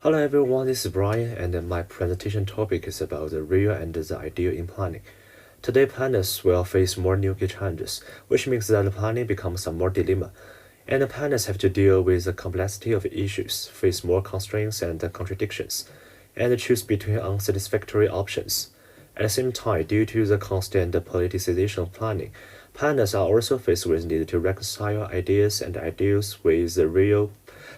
Hello everyone, this is Brian, and my presentation topic is about the real and the ideal in planning. Today, planners will face more new challenges, which means that the planning becomes a more dilemma, and the planners have to deal with the complexity of issues, face more constraints and contradictions, and choose between unsatisfactory options. At the same time, due to the constant politicization of planning, planners are also faced with the need to reconcile ideas and ideals with the real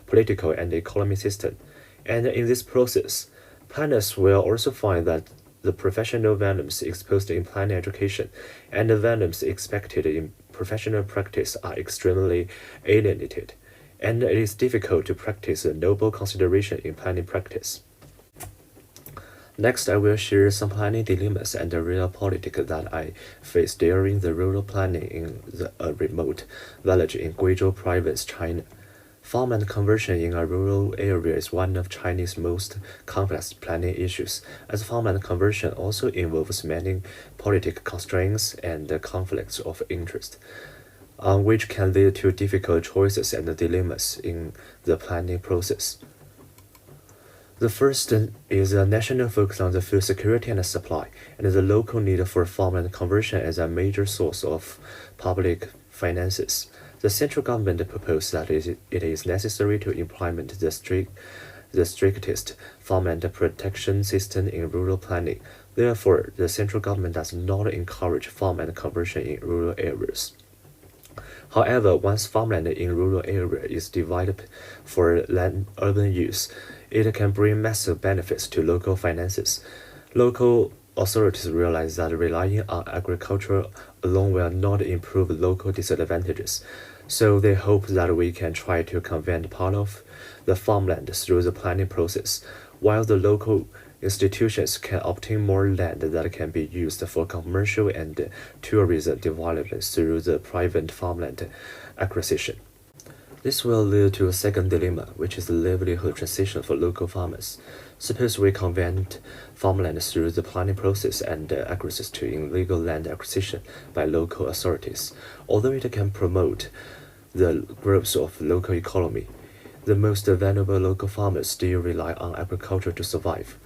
political and economic system. And in this process, planners will also find that the professional values exposed in planning education and the values expected in professional practice are extremely alienated, and it is difficult to practice a noble consideration in planning practice. Next, I will share some planning dilemmas and the real politics that I faced during the rural planning in a remote village in Guizhou Province, China. Farmland conversion in a rural area is one of China's most complex planning issues, as farmland conversion also involves many political constraints and conflicts of interest, which can lead to difficult choices and dilemmas in the planning process. The first is a national focus on the food security and supply, and the local need for farmland conversion as a major source of public finances. The central government proposed that it is necessary to implement the strictest farmland protection system in rural planning. Therefore, the central government does not encourage farmland conversion in rural areas. However, once farmland in rural area is divided for urban use, it can bring massive benefits to local finances. Local authorities realize that relying on agriculture alone will not improve local disadvantages, so they hope that we can try to convert part of the farmland through the planning process, while the local institutions can obtain more land that can be used for commercial and tourism development through the private farmland acquisition. This will lead to a second dilemma, which is the livelihood transition for local farmers. Suppose we convert farmland through the planning process and access to illegal land acquisition by local authorities. Although it can promote the growth of local economy, the most vulnerable local farmers still rely on agriculture to survive.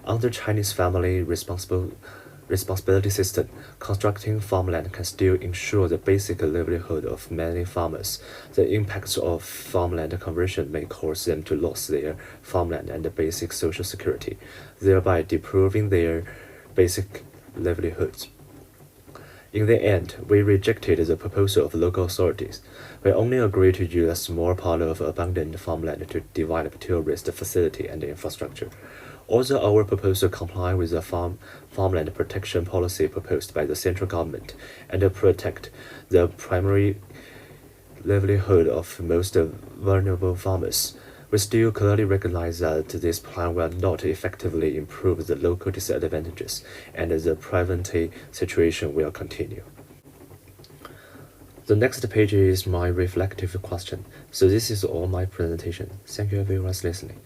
Under Chinese family responsibility system, constructing farmland can still ensure the basic livelihood of many farmers. The impacts of farmland conversion may cause them to lose their farmland and basic social security, thereby depriving their basic livelihoods. In the end, we rejected the proposal of local authorities. We only agreed to use a small part of abundant farmland to develop tourist facility and infrastructure. Although our proposal complies with the farmland protection policy proposed by the central government and protect the primary livelihood of most vulnerable farmers, we still clearly recognize that this plan will not effectively improve the local disadvantages, and the poverty situation will continue. The next page is my reflective question. So this is all my presentation. Thank you everyone for listening.